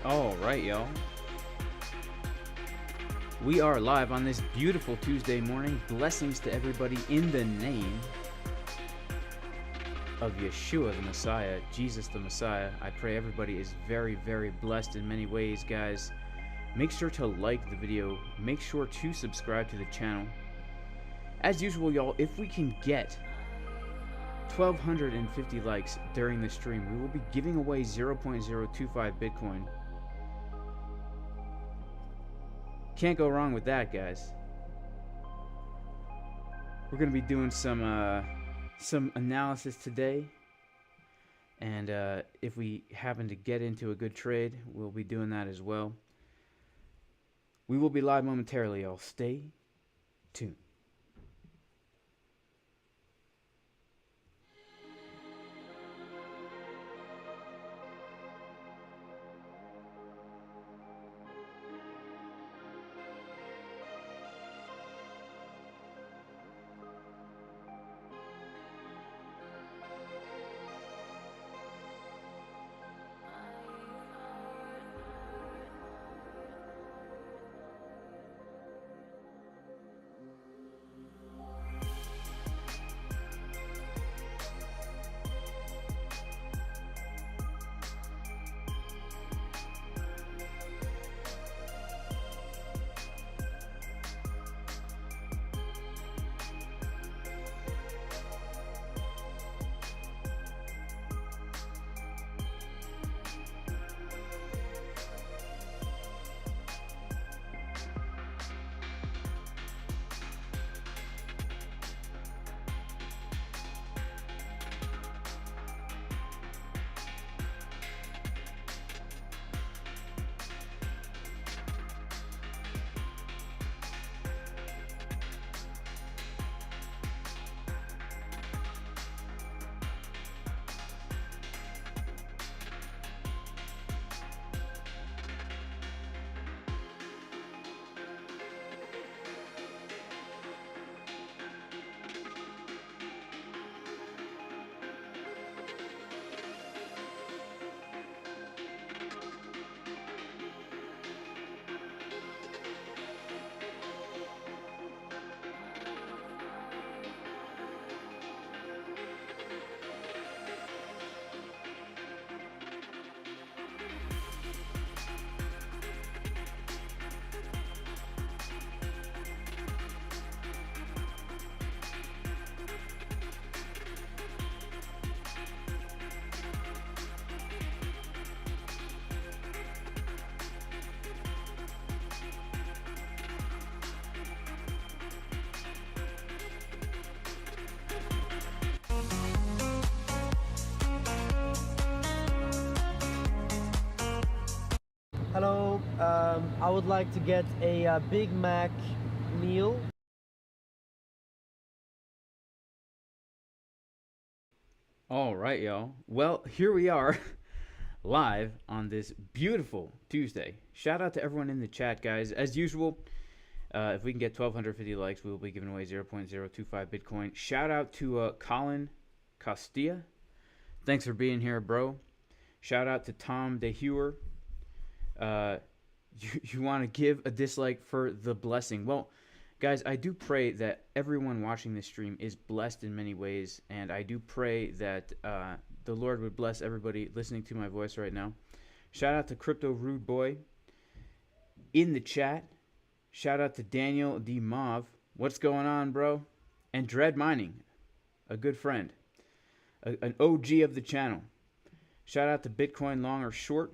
All right, y'all. We are live on this beautiful Tuesday morning. Blessings to everybody in the name of Yeshua the Messiah, Jesus the Messiah. I pray everybody is very, very blessed in many ways, guys. Make sure to like the video. Make sure to subscribe to the channel. As usual, y'all, if we can get 1,250 likes during the stream, we will be giving away 0.025 Bitcoin. Can't go wrong with that, guys. We're going to be doing some analysis today. And if we happen to get into a good trade, we'll be doing that as well. We will be live momentarily, y'all. Stay tuned. Hello, I would like to get a Big Mac meal. All right, y'all. Well, here we are live on this beautiful Tuesday. Shout out to everyone in the chat, guys. As usual, if we can get 1,250 likes, we will be giving away 0.025 Bitcoin. Shout out to Colin Costilla. Thanks for being here, bro. Shout out to Tom DeHewer. You want to give a dislike for the blessing. Well, guys, I do pray that everyone watching this stream is blessed in many ways, and I do pray that the Lord would bless everybody listening to my voice right now. Shout out to Crypto Rude Boy in the chat. Shout out to Daniel D. Mauve. What's going on, bro? And Dread Mining, a good friend, an OG of the channel. Shout out to Bitcoin Long or Short.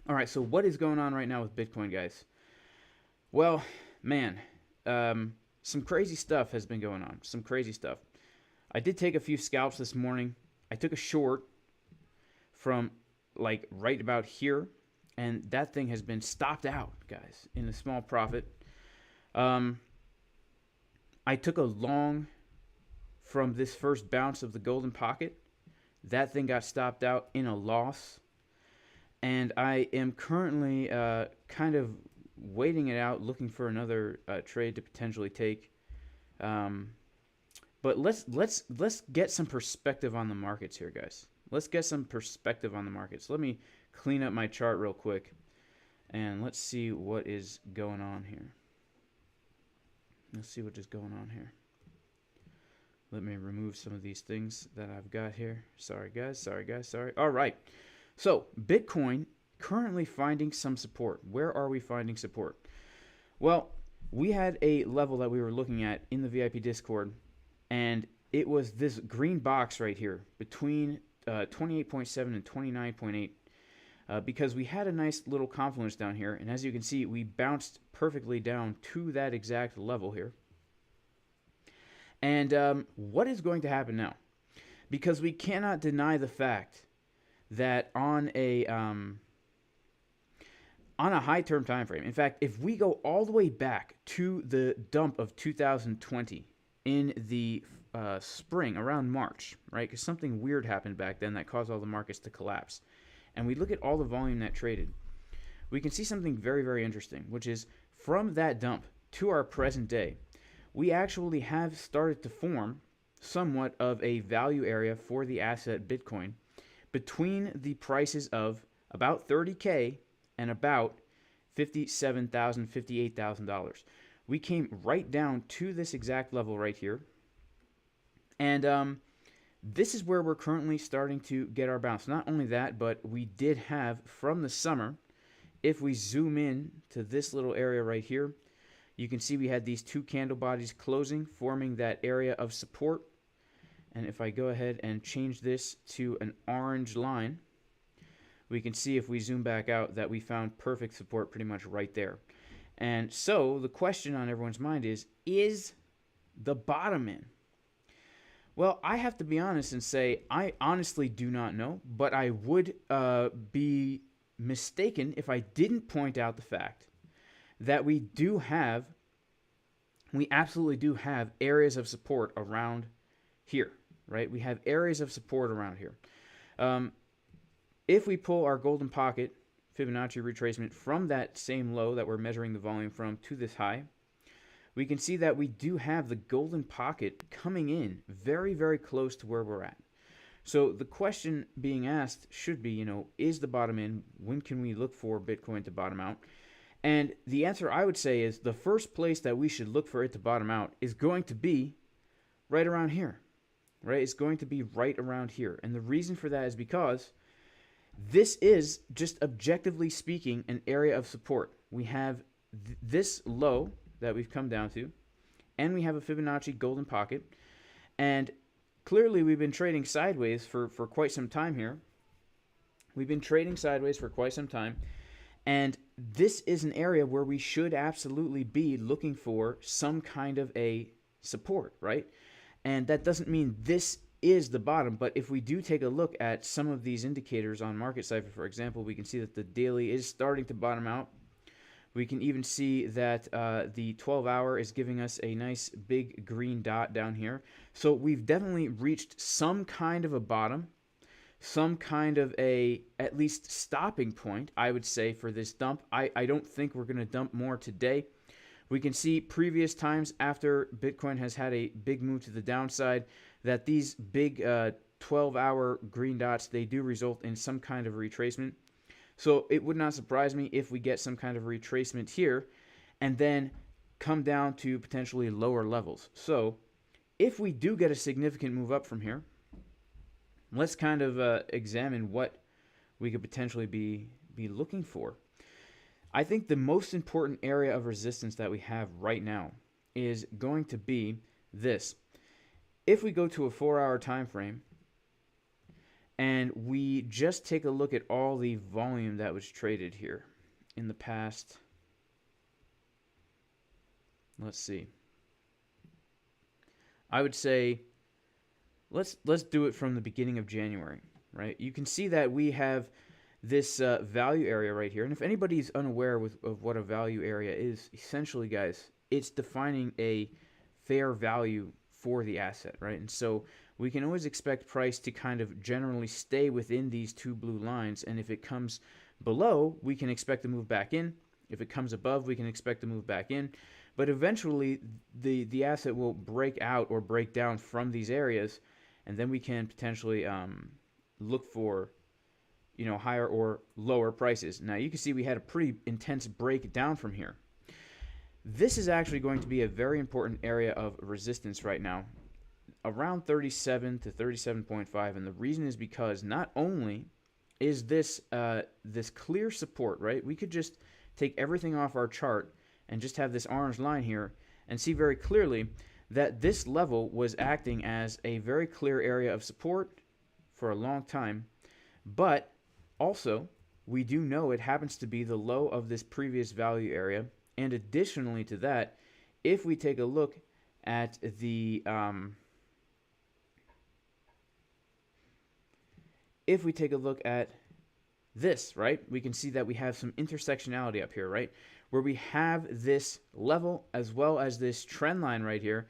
All right, so what is going on right now with Bitcoin, guys? Well, man, some crazy stuff has been going on. Some crazy stuff. I did take a few scalps this morning. I took a short from like right about here, and that thing has been stopped out, guys, in a small profit. Um, I took a long from this first bounce of the golden pocket. That thing got stopped out in a loss, and I am currently kind of waiting it out, looking for another trade to potentially take. Um, but let's get some perspective on the markets here, guys. Let's get some perspective on the markets. Let me clean up my chart real quick, and let's see what is going on here. Let's see what is going on here. Let me remove some of these things that I've got here. Sorry, guys. Sorry, guys. Sorry. All right. So, Bitcoin currently finding some support. Where are we finding support? Well, we had a level that we were looking at in the VIP Discord, and it was this green box right here between 28.7 and 29.8 because we had a nice little confluence down here, and as you can see, we bounced perfectly down to that exact level here. And what is going to happen now? Because we cannot deny the fact that on a high-term time frame, in fact, if we go all the way back to the dump of 2020 in the spring, around March, right? Because something weird happened back then that caused all the markets to collapse. And we look at all the volume that traded, we can see something very, very interesting, which is from that dump to our present day, we actually have started to form somewhat of a value area for the asset Bitcoin between the prices of about 30K and about $57,000, $58,000. We came right down to this exact level right here. And this is where we're currently starting to get our bounce. Not only that, but we did have from the summer, if we zoom in to this little area right here, you can see we had these two candle bodies closing, forming that area of support. And if I go ahead and change this to an orange line, we can see if we zoom back out that we found perfect support pretty much right there. And so the question on everyone's mind is the bottom in? Well, I have to be honest and say I honestly do not know, but I would be mistaken if I didn't point out the fact that we absolutely do have areas of support around here, right? We have areas of support around here. If we pull our golden pocket Fibonacci retracement from that same low that we're measuring the volume from to this high, we can see that we do have the golden pocket coming in very, very close to where we're at. So the question being asked should be, is the bottom in? When can we look for Bitcoin to bottom out? And the answer I would say is the first place that we should look for it to bottom out is going to be right around here, right? It's going to be right around here. And the reason for that is because this is, just objectively speaking, an area of support. We have this low that we've come down to, and we have a Fibonacci golden pocket. And clearly we've been trading sideways for quite some time here. We've been trading sideways for quite some time. And this is an area where we should absolutely be looking for some kind of a support, right? And that doesn't mean this is the bottom, but if we do take a look at some of these indicators on Market Cipher, for example, we can see that the daily is starting to bottom out. We can even see that the 12-hour is giving us a nice big green dot down here. So we've definitely reached some kind of a bottom, some kind of a, at least, stopping point, I would say, for this dump. I don't think we're going to dump more today. We can see previous times after Bitcoin has had a big move to the downside that these big 12-hour green dots, they do result in some kind of retracement. So it would not surprise me if we get some kind of retracement here and then come down to potentially lower levels. So if we do get a significant move up from here, let's kind of examine what we could potentially be looking for. I think the most important area of resistance that we have right now is going to be this. If we go to a 4-hour time frame and we just take a look at all the volume that was traded here in the past, let's see, I would say let's do it from the beginning of January, right? You can see that we have this value area right here. And if anybody's unaware of what a value area is, essentially, guys, it's defining a fair value for the asset, right? And so we can always expect price to kind of generally stay within these two blue lines. And if it comes below, we can expect to move back in. If it comes above, we can expect to move back in. But eventually, the asset will break out or break down from these areas, and then we can potentially look for, you know, higher or lower prices. Now, you can see we had a pretty intense breakdown from here. This is actually going to be a very important area of resistance right now, around 37 to 37.5, and the reason is because not only is this this clear support, right? We could just take everything off our chart and just have this orange line here and see very clearly that this level was acting as a very clear area of support for a long time. But also, we do know it happens to be the low of this previous value area. And additionally to that, if we take a look at the this, right, we can see that we have some intersectionality up here, right, where we have this level as well as this trend line right here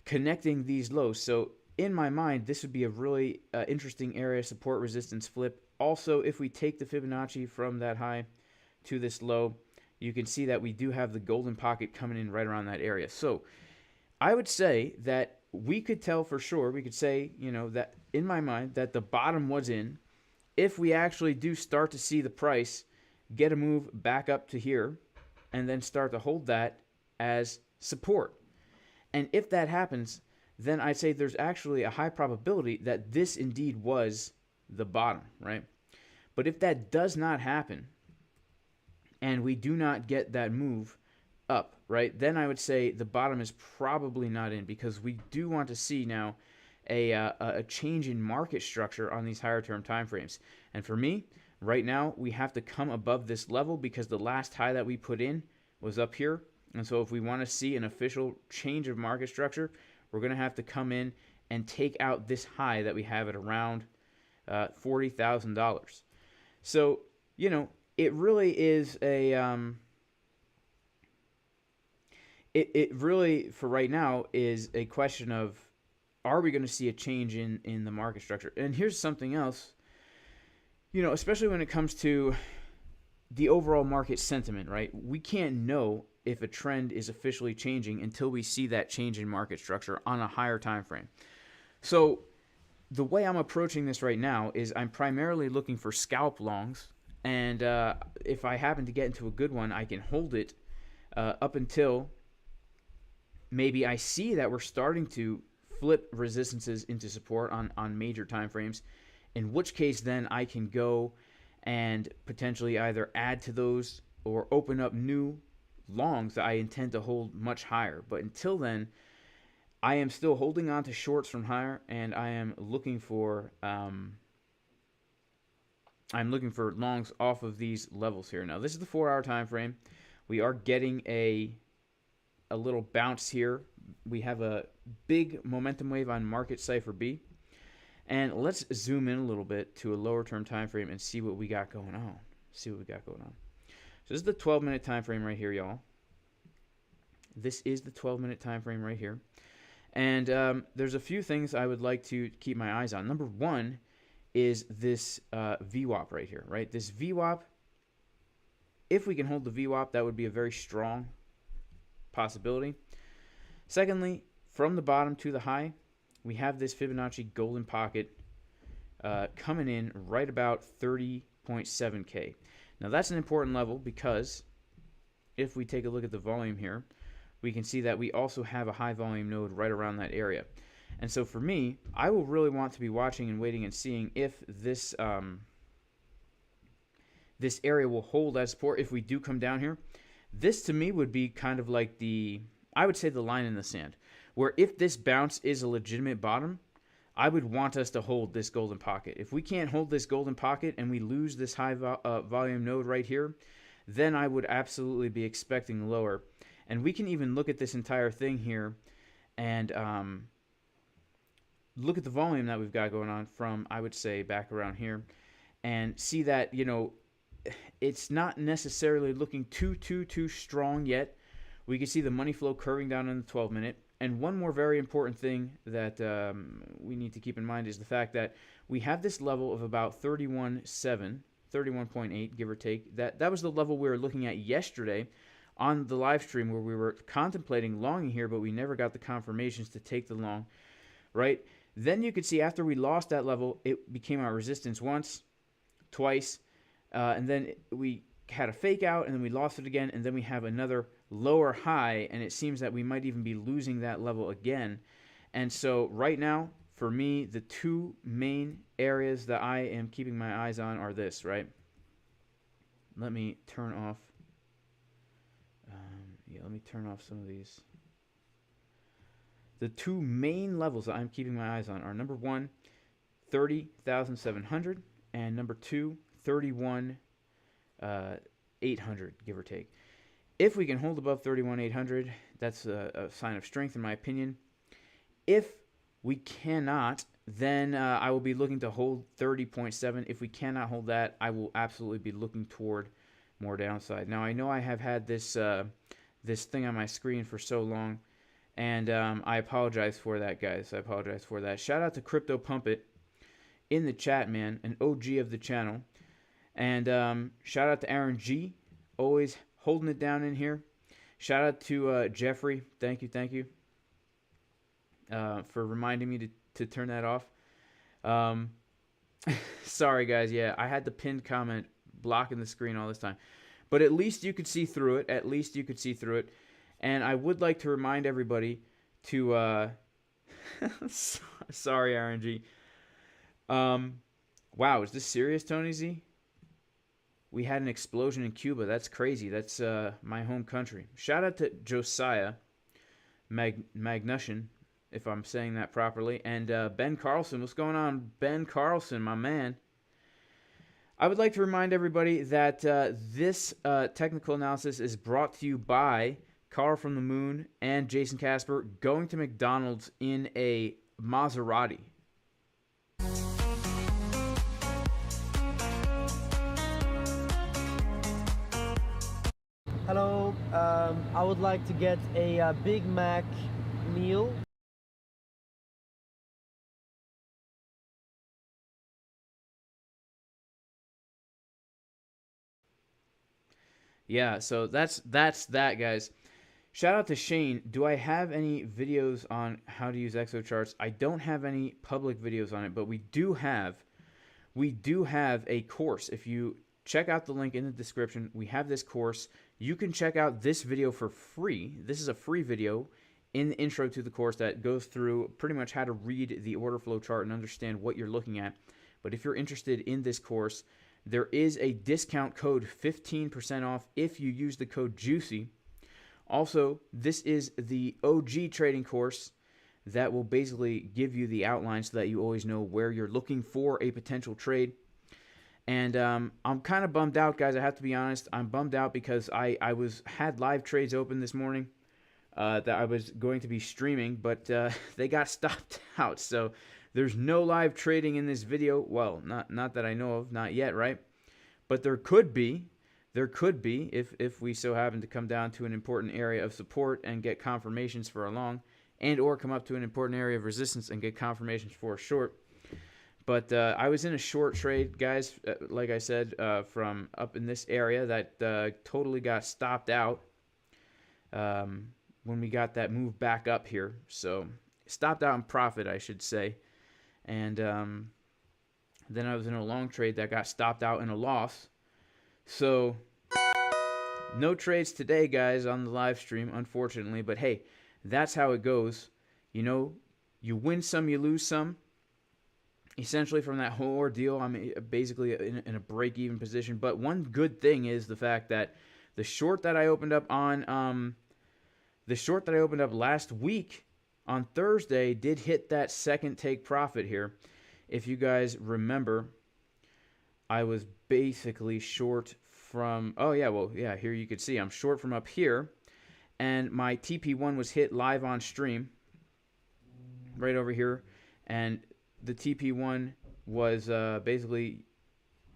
connecting these lows. So in my mind, this would be a really interesting area support resistance flip. Also, if we take the Fibonacci from that high to this low, you can see that we do have the golden pocket coming in right around that area. So I would say that we could tell for sure, we could say, you know, that in my mind that the bottom was in. If we actually do start to see the price get a move back up to here and then start to hold that as support. And if that happens, then I'd say there's actually a high probability that this indeed was the bottom, right? But if that does not happen and we do not get that move up, right, then I would say the bottom is probably not in, because we do want to see now a change in market structure on these higher term time frames. And for me, right now, we have to come above this level because the last high that we put in was up here. And so if we want to see an official change of market structure, we're going to have to come in and take out this high that we have at around $40,000. So, you know, it really is a it really, for right now, is a question of, are we going to see a change in the market structure? And here's something else, you know, especially when it comes to the overall market sentiment, right? We can't know if a trend is officially changing until we see that change in market structure on a higher time frame. So the way I'm approaching this right now is I'm primarily looking for scalp longs, and if I happen to get into a good one, I can hold it up until maybe I see that we're starting to flip resistances into support on major time frames, in which case then I can go and potentially either add to those or open up new longs that I intend to hold much higher. But until then, I am still holding on to shorts from higher, and I am looking for longs off of these levels here. Now, this is the 4-hour time frame. We are getting a little bounce here. We have a big momentum wave on market Cipher B. And let's zoom in a little bit to a lower term time frame and see what we got going on. So this is the 12-minute time frame right here, y'all. This is the 12-minute time frame right here. And there's a few things I would like to keep my eyes on. Number one is this VWAP right here, right? This VWAP, if we can hold the VWAP, that would be a very strong possibility. Secondly, from the bottom to the high, we have this Fibonacci golden pocket coming in right about 30.7K. Now that's an important level because if we take a look at the volume here, we can see that we also have a high volume node right around that area. And so for me, I will really want to be watching and waiting and seeing if this this area will hold as support if we do come down here. This to me would be kind of like I would say the line in the sand, where if this bounce is a legitimate bottom, I would want us to hold this golden pocket. If we can't hold this golden pocket and we lose this high volume node right here, then I would absolutely be expecting lower. And we can even look at this entire thing here and look at the volume that we've got going on from, I would say, back around here, and see that, you know, it's not necessarily looking too strong yet. We can see the money flow curving down in the 12-minute. And one more very important thing that we need to keep in mind is the fact that we have this level of about 31.7, 31.8, give or take. That was the level we were looking at yesterday on the live stream, where we were contemplating longing here, but we never got the confirmations to take the long, right? Then you could see after we lost that level, it became our resistance once, twice, and then we had a fake out, and then we lost it again, and then we have another lower high, and it seems that we might even be losing that level again. And so right now, for me, the two main areas that I am keeping my eyes on are this, right? Let me turn off. Let me turn off some of these. The two main levels that I'm keeping my eyes on are number one, 30,700, and number two, 31,800, give or take. If we can hold above 31,800, that's a sign of strength, in my opinion. If we cannot, then I will be looking to hold 30.7. If we cannot hold that, I will absolutely be looking toward more downside. Now, I know I have had this this thing on my screen for so long, and I apologize for that, guys. I apologize for that. Shout out to Crypto Pumpit in the chat, man, an OG of the channel. And shout out to Aaron G, always holding it down in here. Shout out to Jeffrey. Thank you for reminding me to turn that off. Sorry, guys. Yeah, I had the pinned comment blocking the screen all this time. But at least you could see through it. At least you could see through it. And I would like to remind everybody to... Sorry, Aaron G. Wow, is this serious, Tony Z? We had an explosion in Cuba. That's crazy. That's my home country. Shout out to Josiah Magnushin, if I'm saying that properly. And Ben Carlson. What's going on, Ben Carlson, my man? I would like to remind everybody that this technical analysis is brought to you by Carl from the Moon and Jason Casper going to McDonald's in a Maserati. Hello, I would like to get a Big Mac meal. Yeah, so that's that, guys. Shout out to Shane. Do I have any videos on how to use Exocharts? I don't have any public videos on it, but we do have a course. If you check out the link in the description, we have this course. You can check out this video for free. This is a free video in the intro to the course that goes through pretty much how to read the order flow chart and understand what you're looking at. But if you're interested in this course, there is a discount code, 15% off, if you use the code JUICY. Also, this is the OG trading course that will basically give you the outline so that you always know where you're looking for a potential trade. And I'm kind of bummed out, guys. I have to be honest. I'm bummed out because I had live trades open this morning that I was going to be streaming, but they got stopped out. So there's no live trading in this video. Well, not that I know of, not yet, right? But there could be. There could be if we so happen to come down to an important area of support and get confirmations for a long, and or come up to an important area of resistance and get confirmations for a short. But I was in a short trade, guys, like I said, from up in this area that totally got stopped out when we got that move back up here. So stopped out in profit, I should say. And then I was in a long trade that got stopped out in a loss. So no trades today, guys, on the live stream, unfortunately. But hey, that's how it goes. You know, you win some, you lose some. Essentially, from that whole ordeal, I'm basically in a break-even position. But one good thing is the fact that the short that I opened up on last week on Thursday did hit that second take profit here. If you guys remember, I was basically short from, here you could see I'm short from up here, and my TP1 was hit live on stream right over here. and the TP1 was basically,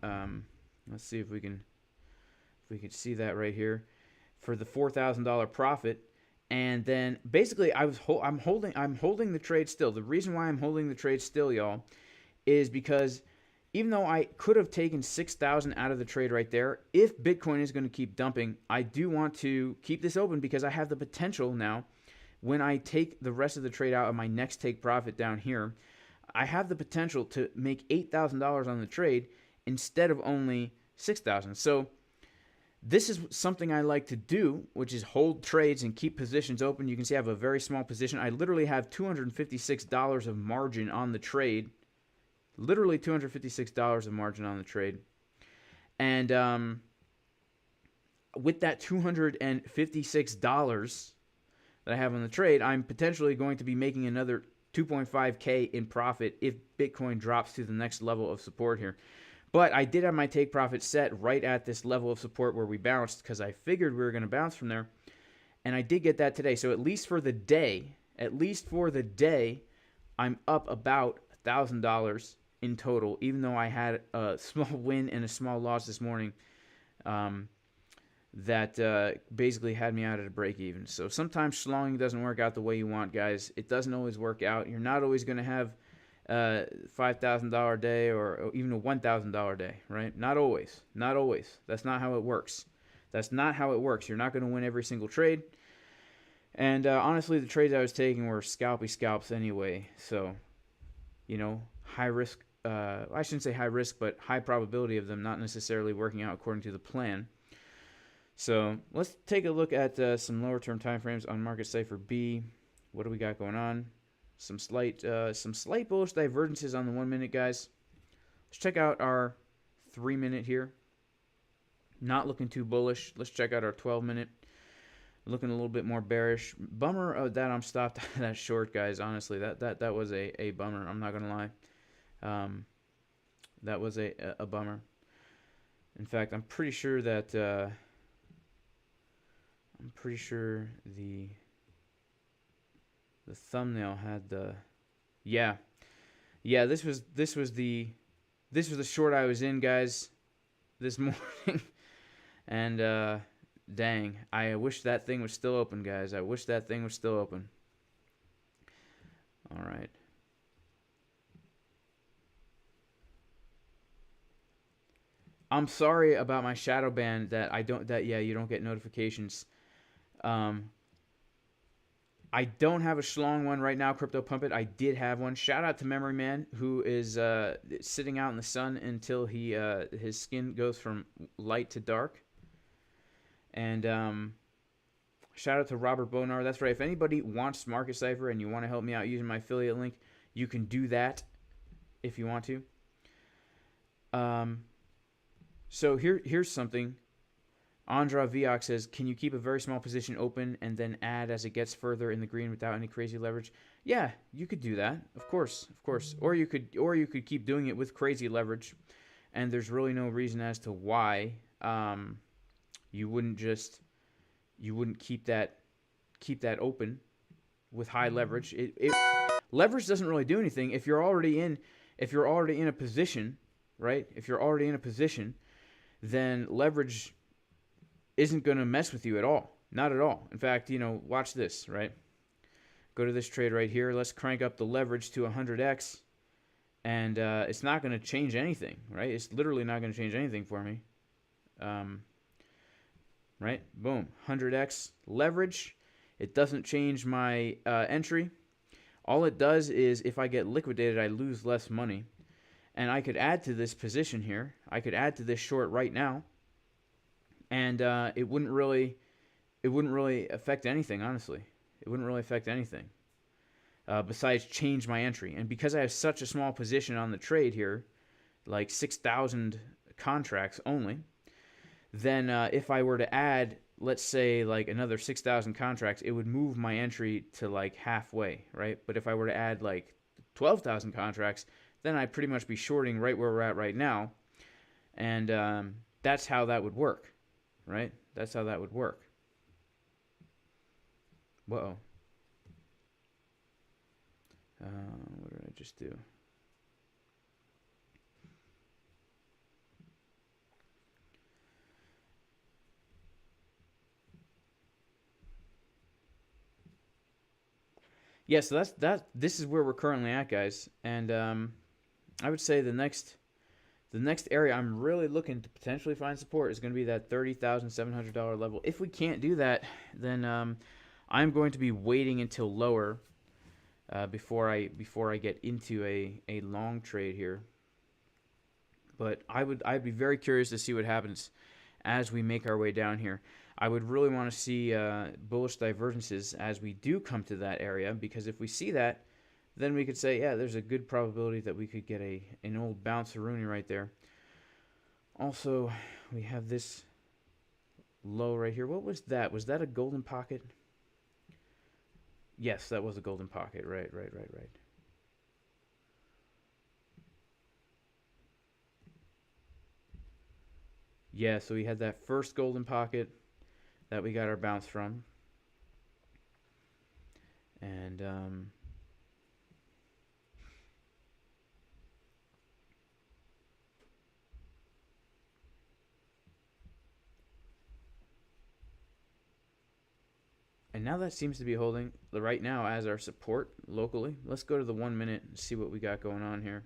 let's see if we can see that right here, for the $4,000 profit. And then basically I'm holding the trade still. The reason why I'm holding the trade still, y'all, is because even though I could have taken 6,000 out of the trade right there, if Bitcoin is going to keep dumping, I do want to keep this open because I have the potential now, when I take the rest of the trade out of my next take profit down here, I have the potential to make $8,000 on the trade instead of only 6,000. So this is something I like to do, which is hold trades and keep positions open. You can see I have a very small position. I literally have $256 of margin on the trade. Literally $256 of margin on the trade. And with that $256 that I have on the trade, I'm potentially going to be making another 2.5K in profit if Bitcoin drops to the next level of support here. But I did have my take profit set right at this level of support where we bounced, because I figured we were going to bounce from there. And I did get that today. So at least for the day, I'm up about $1,000 in total, even though I had a small win and a small loss this morning. That basically had me out at a break even. So sometimes schlonging doesn't work out the way you want, guys. It doesn't always work out. You're not always going to have $5,000 day or even a $1,000 day, right? Not always. Not always. That's not how it works. That's not how it works. You're not going to win every single trade. And honestly, the trades I was taking were scalps anyway. So, you know, high risk. I shouldn't say high risk, but high probability of them not necessarily working out according to the plan. So let's take a look at some lower term time frames on market Cipher B. What do we got going on? Some slight bullish divergences on the 1 minute, guys. Let's check out our 3 minute here. Not looking too bullish. Let's check out our 12 minute. Looking a little bit more bearish. Bummer that I'm stopped that short, guys. Honestly, that was a bummer. I'm not gonna lie. That was a bummer. In fact, I'm pretty sure that the thumbnail had the this was the short I was in, guys, this morning. And dang, I wish that thing was still open, guys. I wish that thing was still open. All right. I'm sorry about my shadow ban you don't get notifications. I don't have a schlong one right now, Crypto Pump It. I did have one. Shout out to Memory Man, who is sitting out in the sun until his skin goes from light to dark. And shout out to Robert Bonar. That's right. If anybody wants Market Cipher and you want to help me out using my affiliate link, you can do that if you want to. So here's something. Andra Vioc says, can you keep a very small position open and then add as it gets further in the green without any crazy leverage? Yeah, you could do that. Of course. Or you could keep doing it with crazy leverage, and there's really no reason as to why you wouldn't keep that open with high leverage. Leverage doesn't really do anything if you're already in a position, right? If you're already in a position, then leverage isn't going to mess with you at all. Not at all. In fact, watch this, right? Go to this trade right here. Let's crank up the leverage to 100x. And it's not going to change anything, right? It's literally not going to change anything for me. Right? Boom. 100x leverage. It doesn't change my entry. All it does is if I get liquidated, I lose less money. And I could add to this position here. I could add to this short right now. And it wouldn't really affect anything, honestly. It wouldn't really affect anything besides change my entry. And because I have such a small position on the trade here, like 6,000 contracts only, then if I were to add, let's say, like another 6,000 contracts, it would move my entry to like halfway, right? But if I were to add like 12,000 contracts, then I'd pretty much be shorting right where we're at right now. And that's how that would work. Right? That's how that would work. Whoa. What did I just do? Yeah, so this is where we're currently at, guys. And I would say the next area I'm really looking to potentially find support is going to be that $30,700 level. If we can't do that, then I'm going to be waiting until lower before I get into a long trade here. But I'd be very curious to see what happens as we make our way down here. I would really want to see bullish divergences as we do come to that area, because if we see that, then we could say, yeah, there's a good probability that we could get an old bounce-a-rooney right there. Also, we have this low right here. What was that? Was that a golden pocket? Yes, that was a golden pocket. Right. Yeah, so we had that first golden pocket that we got our bounce from. And now that seems to be holding right now as our support locally. Let's go to the 1 minute and see what we got going on here.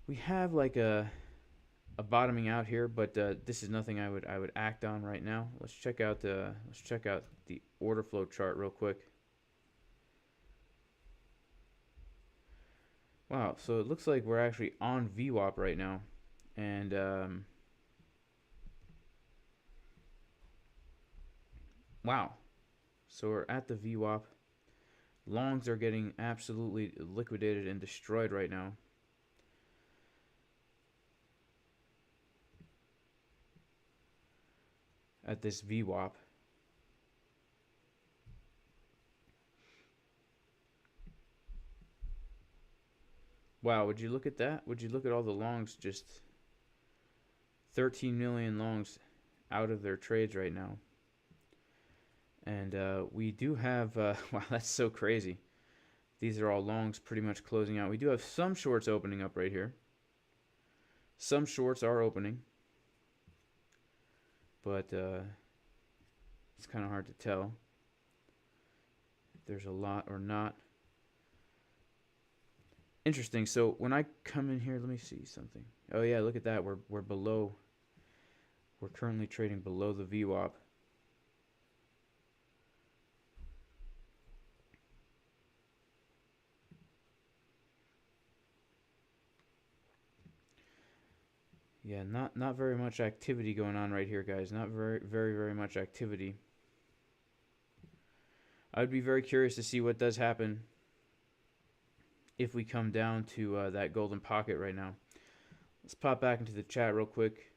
We have like a bottoming out here, but this is nothing I would act on right now. Let's check out the order flow chart real quick. Wow, so it looks like we're actually on VWAP right now, and wow, so we're at the VWAP. Longs are getting absolutely liquidated and destroyed right now. At this VWAP. Wow, would you look at that? Would you look at all the longs? Just 13 million longs out of their trades right now. And we do have, wow, that's so crazy. These are all longs pretty much closing out. We do have some shorts opening up right here. Some shorts are opening. But it's kind of hard to tell if there's a lot or not. Interesting. So when I come in here, let me see something. Oh yeah, look at that. We're below. We're currently trading below the VWAP. Yeah, not very much activity going on right here, guys. Not very much activity. I would be very curious to see what does happen if we come down to that golden pocket right now. Let's pop back into the chat real quick.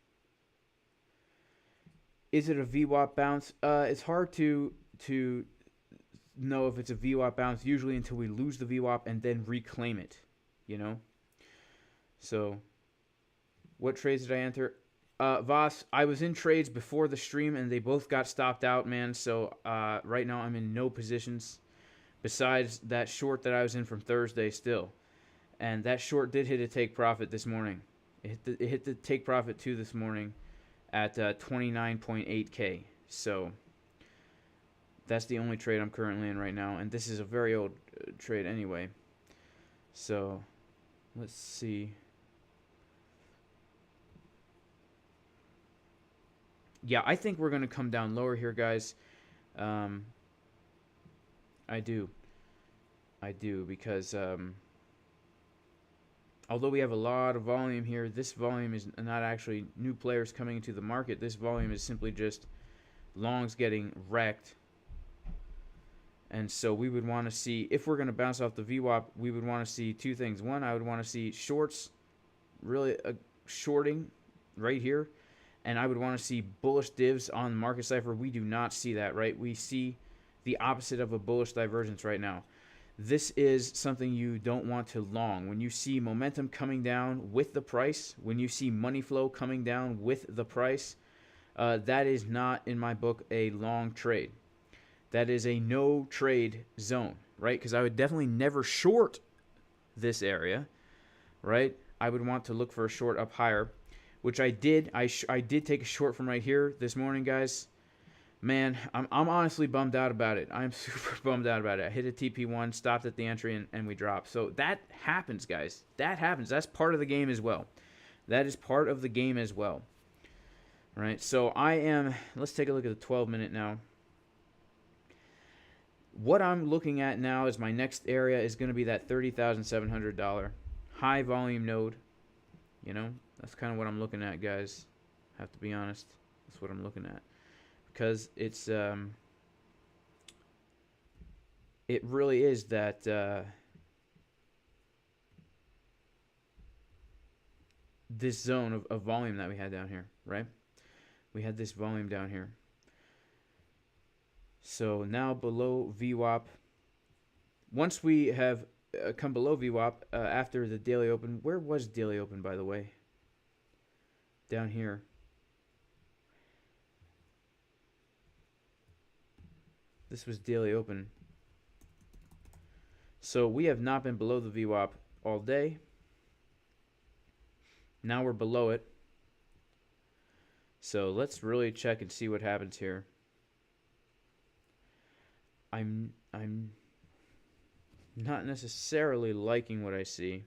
Is it a VWAP bounce? It's hard to know if it's a VWAP bounce usually until we lose the VWAP and then reclaim it, you know? So what trades did I enter? Voss, I was in trades before the stream and they both got stopped out, man. So right now I'm in no positions besides that short that I was in from Thursday still. And that short did hit a take profit this morning. It hit the take profit 2 this morning at 29.8K. So that's the only trade I'm currently in right now. And this is a very old trade anyway. So let's see. Yeah, I think we're going to come down lower here, guys. I do because although we have a lot of volume here, this volume is not actually new players coming into the market. This volume is simply just longs getting wrecked. And so we would want to see, if we're going to bounce off the VWAP, we would want to see two things. One, I would want to see shorts, really shorting right here. And I would want to see bullish divs on market cipher. We do not see that, right? We see the opposite of a bullish divergence right now. This is something you don't want to long. When you see momentum coming down with the price, when you see money flow coming down with the price, that is not, in my book, a long trade. That is a no trade zone. right? Because I would definitely never short this area, right? I would want to look for a short up higher, which I did. I did take a short from right here this morning, guys. Man, I'm honestly bummed out about it. I'm super bummed out about it. I hit a TP1, stopped at the entry, and we dropped. So that happens, guys. That happens. That's part of the game as well. That is part of the game as well. Right? So I am... Let's take a look at the 12-minute now. What I'm looking at now is my next area is going to be that $30,700 high volume node. You know, that's kind of what I'm looking at, guys. Have to be honest. That's what I'm looking at. Because it's it really is that this zone of volume that we had down here, right? We had this volume down here. So now below VWAP, once we have come below VWAP after the daily open, where was daily open, by the way? Down here. This was daily open. So we have not been below the VWAP all day. Now we're below it. So let's really check and see what happens here. I'm not necessarily liking what I see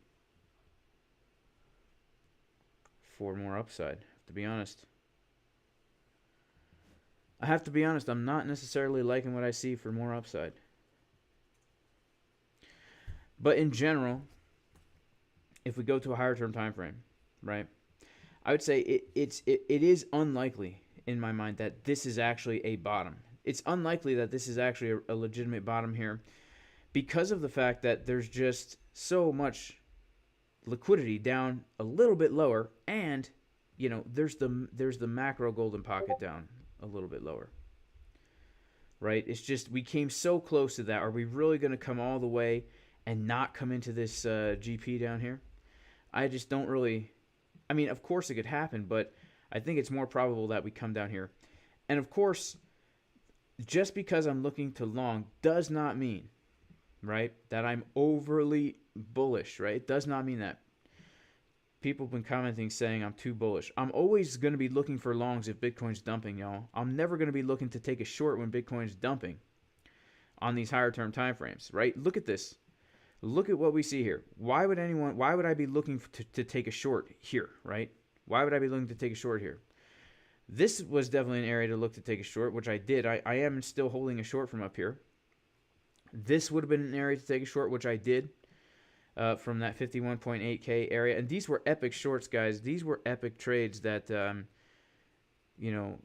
for more upside, to be honest. I have to be honest, I'm not necessarily liking what I see for more upside. But in general, if we go to a higher term time frame, right, I would say it is unlikely in my mind that this is actually a bottom. It's unlikely that this is actually a legitimate bottom here because of the fact that there's just so much liquidity down a little bit lower, and you know there's the macro golden pocket down a little bit lower, right? It's just we came so close to that. Are we really going to come all the way and not come into this GP down here? I just don't really... I mean, of course it could happen, but I think it's more probable that we come down here. And of course, just because I'm looking to long does not mean, right, that I'm overly bullish, right? It does not mean that. People have been commenting saying I'm too bullish. I'm always going to be looking for longs if Bitcoin's dumping, y'all. I'm never going to be looking to take a short when Bitcoin's dumping on these higher term time frames, right? Look at this. Look at what we see here. Why would I be looking to take a short here, right? Why would I be looking to take a short here? This was definitely an area to look to take a short, which I did. I am still holding a short from up here. This would have been an area to take a short, which I did. From that 51.8K area. And these were epic shorts, guys. These were epic trades that, you know,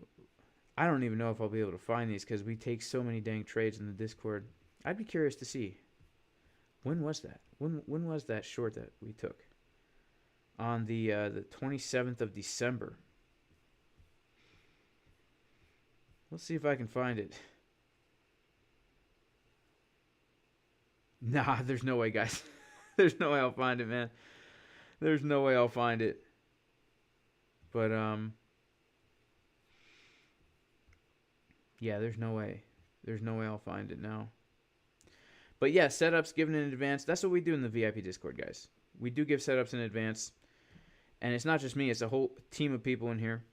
I don't even know if I'll be able to find these because we take so many dang trades in the Discord. I'd be curious to see. When was that? When was that short that we took? On the 27th of December. Let's see if I can find it. Nah, there's no way, guys. There's no way I'll find it, man. There's no way I'll find it. But, yeah, there's no way. There's no way I'll find it now. But, yeah, setups given in advance. That's what we do in the VIP Discord, guys. We do give setups in advance. And it's not just me. It's a whole team of people in here.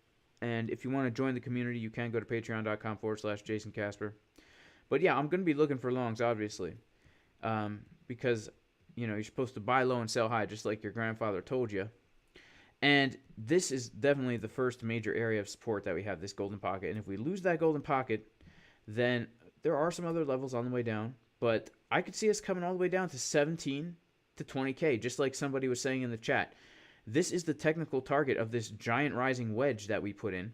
And if you want to join the community, you can go to patreon.com/Jason Casper. But, yeah, I'm going to be looking for longs, obviously. Because... you know, you're supposed to buy low and sell high, just like your grandfather told you. And this is definitely the first major area of support that we have, this golden pocket. And if we lose that golden pocket, then there are some other levels on the way down. But I could see us coming all the way down to 17 to 20K, just like somebody was saying in the chat. This is the technical target of this giant rising wedge that we put in.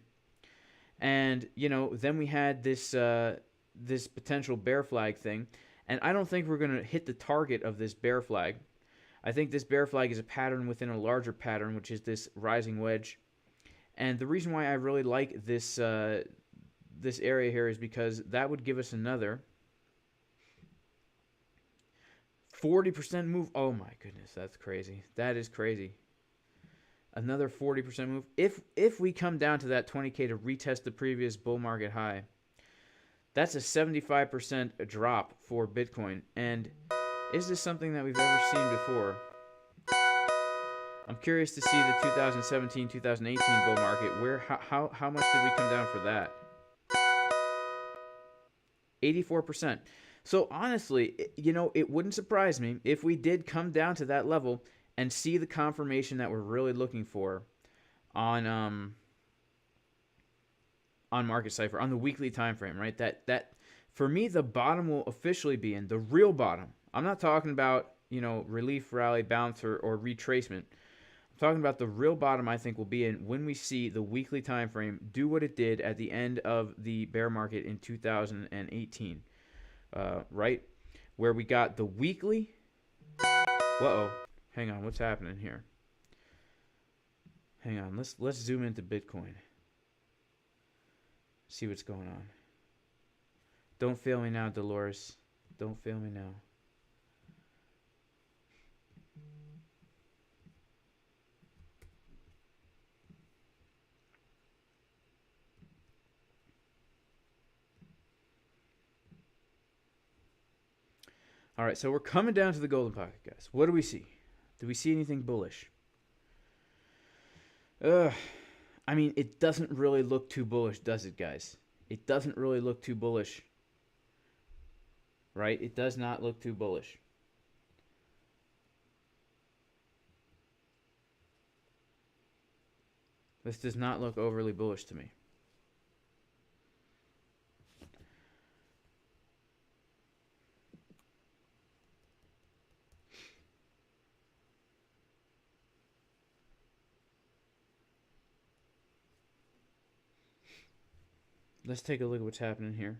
And, you know, then we had this this potential bear flag thing. And I don't think we're going to hit the target of this bear flag. I think this bear flag is a pattern within a larger pattern, which is this rising wedge. And the reason why I really like this this area here is because that would give us another 40% move. Oh my goodness, that's crazy. That is crazy. Another 40% move. If we come down to that 20K to retest the previous bull market high, That's a 75% drop for Bitcoin. And is this something that we've ever seen before? I'm curious to see the 2017, 2018 bull market. How much did we come down for that? 84%. So honestly, it wouldn't surprise me if we did come down to that level and see the confirmation that we're really looking for on market cipher on the weekly time frame, right? That for me the bottom will officially be in the real bottom. I'm not talking about relief rally bounce or retracement. I'm talking about the real bottom. I think will be in when we see the weekly time frame do what it did at the end of the bear market in 2018, right? Where we got the weekly. Whoa, hang on, what's happening here? Hang on, let's zoom into Bitcoin. See what's going on. Don't fail me now, Dolores. Don't fail me now. All right, so we're coming down to the golden pocket, guys. What do we see? Do we see anything bullish? I mean, it doesn't really look too bullish, does it, guys? It doesn't really look too bullish, right? It does not look too bullish. This does not look overly bullish to me. Let's take a look at what's happening here.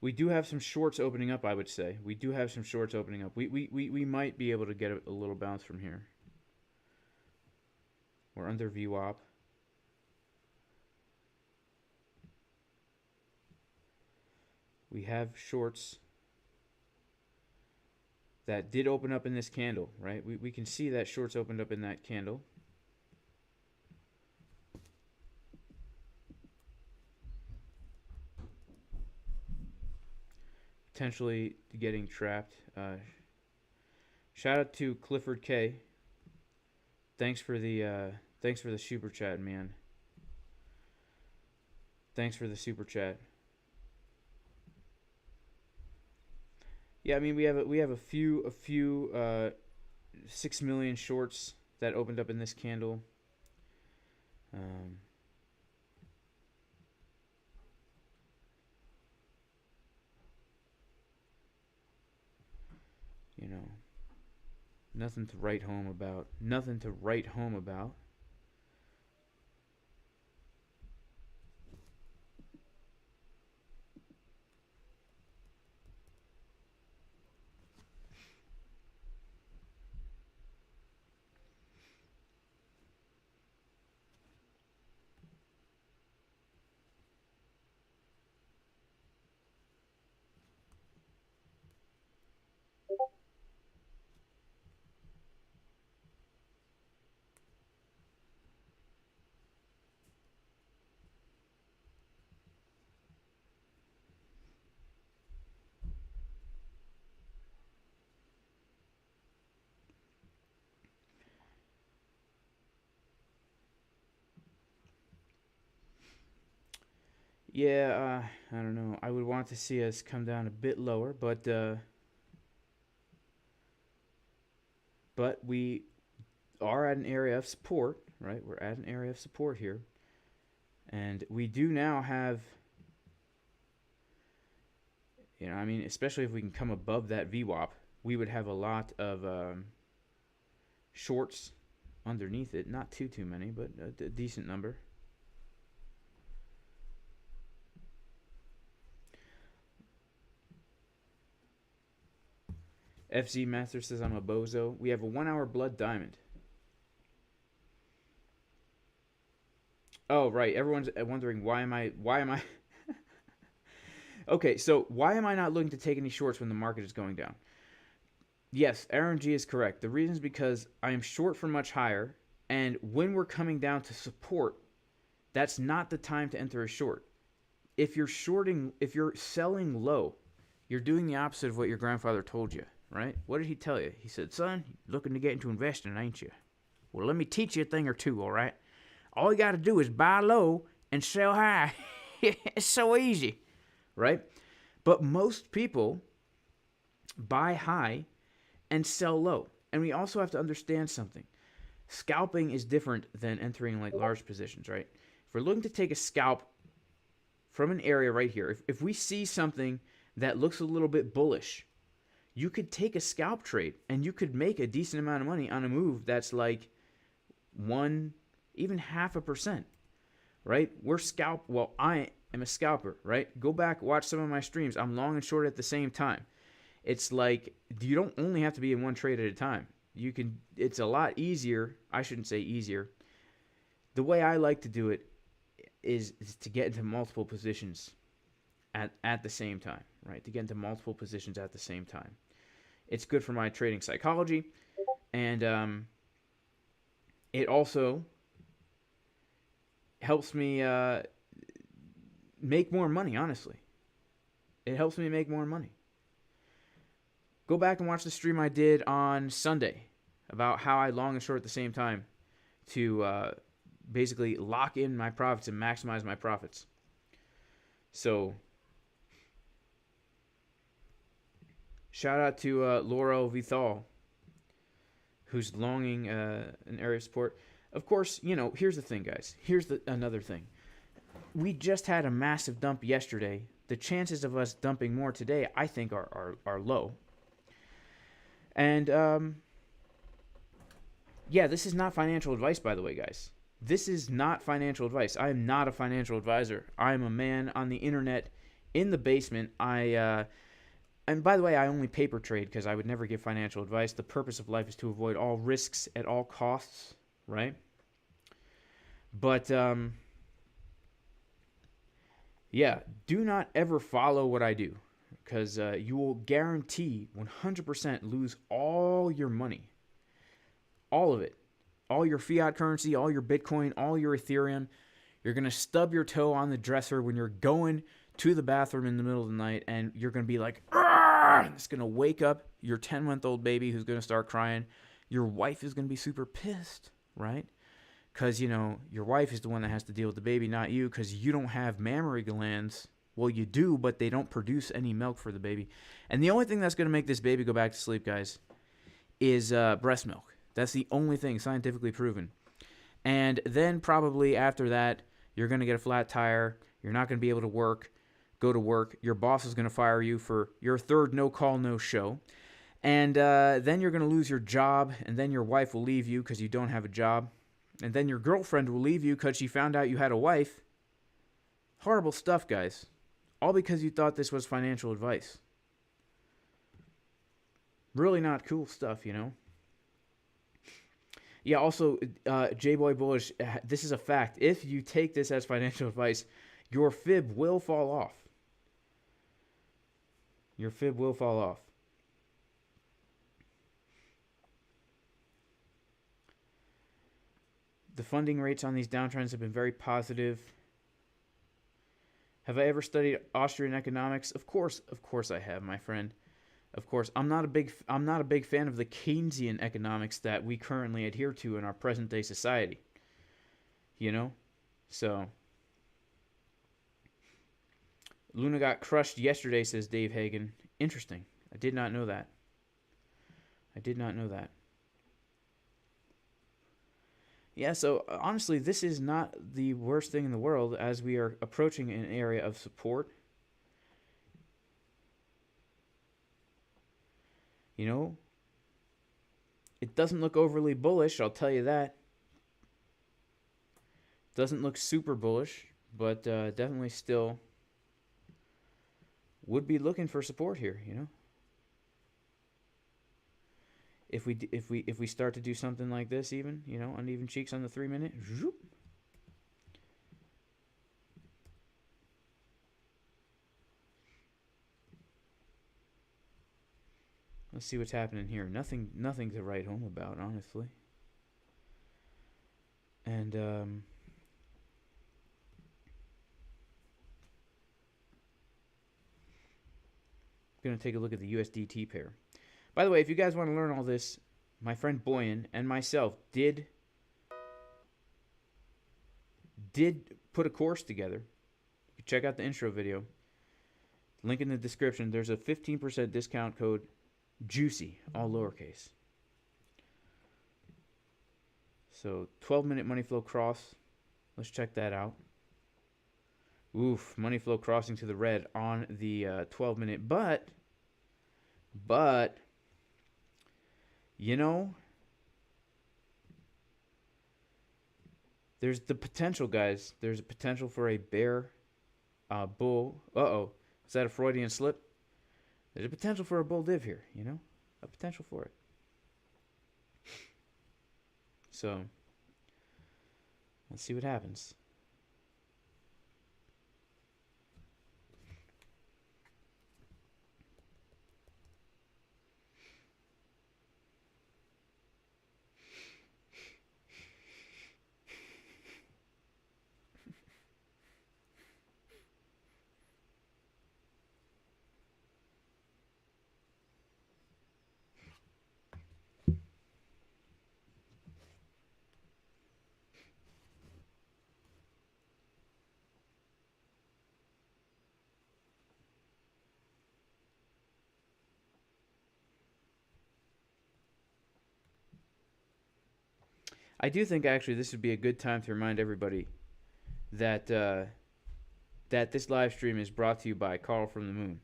We do have some shorts opening up, I would say. We do have some shorts opening up. We might be able to get a little bounce from here. We're under VWAP. We have shorts that did open up in this candle, right? We can see that shorts opened up in that candle. Potentially getting trapped. Shout out to Clifford K. Thanks for the super chat, man. Thanks for the super chat. Yeah, I mean we have a few 6 million shorts that opened up in this candle. Nothing to write home about. Nothing to write home about. Yeah, I don't know. I would want to see us come down a bit lower, but we are at an area of support, right? We're at an area of support here. And we do now have, I mean, especially if we can come above that VWAP, we would have a lot of shorts underneath it. Not too many, but a decent number. FZ Master says I'm a bozo. We have a 1 hour blood diamond. Oh, right. Everyone's wondering why am I Okay, so why am I not looking to take any shorts when the market is going down? Yes, Aaron G is correct. The reason is because I am short for much higher, and when we're coming down to support, that's not the time to enter a short. If you're selling low, you're doing the opposite of what your grandfather told you, right? What did he tell you? He said, son, you're looking to get into investing, ain't you? Well, let me teach you a thing or two, all right? All you got to do is buy low and sell high. It's so easy, right? But most people buy high and sell low. And we also have to understand something. Scalping is different than entering like large positions, right? If we're looking to take a scalp from an area right here, if we see something that looks a little bit bullish, you could take a scalp trade and you could make a decent amount of money on a move that's like even 0.5%, right? I am a scalper, right? Go back, watch some of my streams. I'm long and short at the same time. It's like you don't only have to be in one trade at a time. It's a lot easier. I shouldn't say easier. The way I like to do it is to get into multiple positions at the same time, right? To get into multiple positions at the same time. It's good for my trading psychology, and it also helps me make more money, honestly. It helps me make more money. Go back and watch the stream I did on Sunday about how I long and short at the same time to basically lock in my profits and maximize my profits. So, shout out to Laurel Vithal, who's longing an area of support. Of course, here's the thing, guys. Here's another thing. We just had a massive dump yesterday. The chances of us dumping more today, I think, are low. And, yeah, this is not financial advice, by the way, guys. This is not financial advice. I am not a financial advisor. I am a man on the internet in the basement. And by the way, I only paper trade because I would never give financial advice. The purpose of life is to avoid all risks at all costs, right? But, yeah, do not ever follow what I do, because you will guarantee 100% lose all your money. All of it. All your fiat currency, all your Bitcoin, all your Ethereum. You're going to stub your toe on the dresser when you're going to the bathroom in the middle of the night, and you're going to be like, "Argh!" It's going to wake up your 10-month-old baby who's going to start crying. Your wife is going to be super pissed, right? Because, your wife is the one that has to deal with the baby, not you, because you don't have mammary glands. Well, you do, but they don't produce any milk for the baby. And the only thing that's going to make this baby go back to sleep, guys, is breast milk. That's the only thing scientifically proven. And then probably after that, you're going to get a flat tire. You're not going to be able to go to work. Your boss is going to fire you for your third no call, no show. And then you're going to lose your job. And then your wife will leave you because you don't have a job. And then your girlfriend will leave you because she found out you had a wife. Horrible stuff, guys. All because you thought this was financial advice. Really not cool stuff, Yeah, also, J-Boy Bullish, this is a fact. If you take this as financial advice, your fib will fall off. Your fib will fall off. The funding rates on these downtrends have been very positive. Have I ever studied Austrian economics? Of course I have, my friend. Of course, I'm not a big fan of the Keynesian economics that we currently adhere to in our present day society. So Luna got crushed yesterday, says Dave Hagen. Interesting. I did not know that. Yeah, so honestly, this is not the worst thing in the world as we are approaching an area of support. It doesn't look overly bullish, I'll tell you that. Doesn't look super bullish, but definitely still would be looking for support here, If we start to do something like this, even, uneven cheeks on the 3-minute. Let's see what's happening here. Nothing to write home about, honestly. And going to take a look at the USDT pair. By the way, if you guys want to learn all this, my friend Boyan and myself did put a course together. You can check out the intro video. Link in the description. There's a 15% discount code, JUICY, all lowercase. So 12-minute money flow cross. Let's check that out. Oof, money flow crossing to the red on the 12-minute. But, you know, there's the potential, guys. There's a potential for a bear bull. Uh-oh. Is that a Freudian slip? There's a potential for a bull div here, you know? A potential for it. So, let's see what happens. I do think actually this would be a good time to remind everybody that that this live stream is brought to you by Carl from the Moon.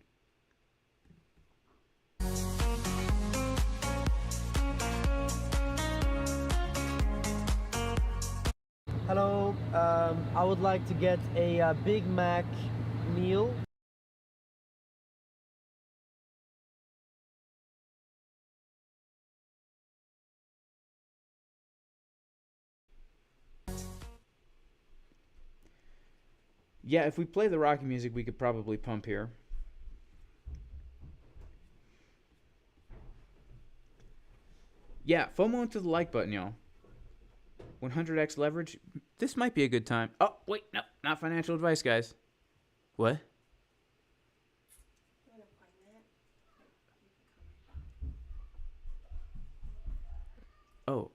Hello, I would like to get a Big Mac meal. Yeah, if we play the Rocky music, we could probably pump here. Yeah, FOMO into the like button, y'all. 100x leverage. This might be a good time. Oh, wait, no, not financial advice, guys. What? Oh,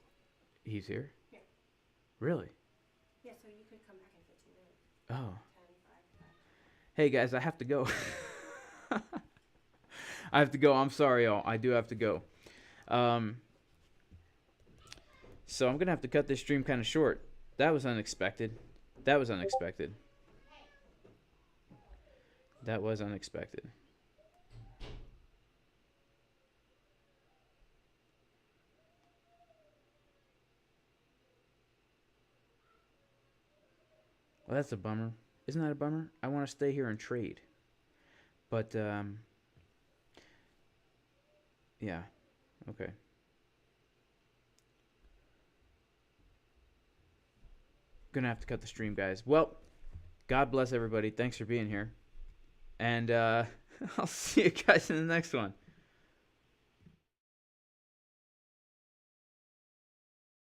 he's here? Yeah. Really? Yeah, so you could come back in 15 minutes. Oh. 10, 5, 5. Hey, guys, I have to go. I have to go. I'm sorry, y'all. I do have to go. So I'm going to have to cut this stream kind of short. That was unexpected. That was unexpected. That was unexpected. Well, that's a bummer. Isn't that a bummer? I want to stay here and trade. But, yeah. Okay. Gonna have to cut the stream, guys. Well, God bless everybody. Thanks for being here. And I'll see you guys in the next one.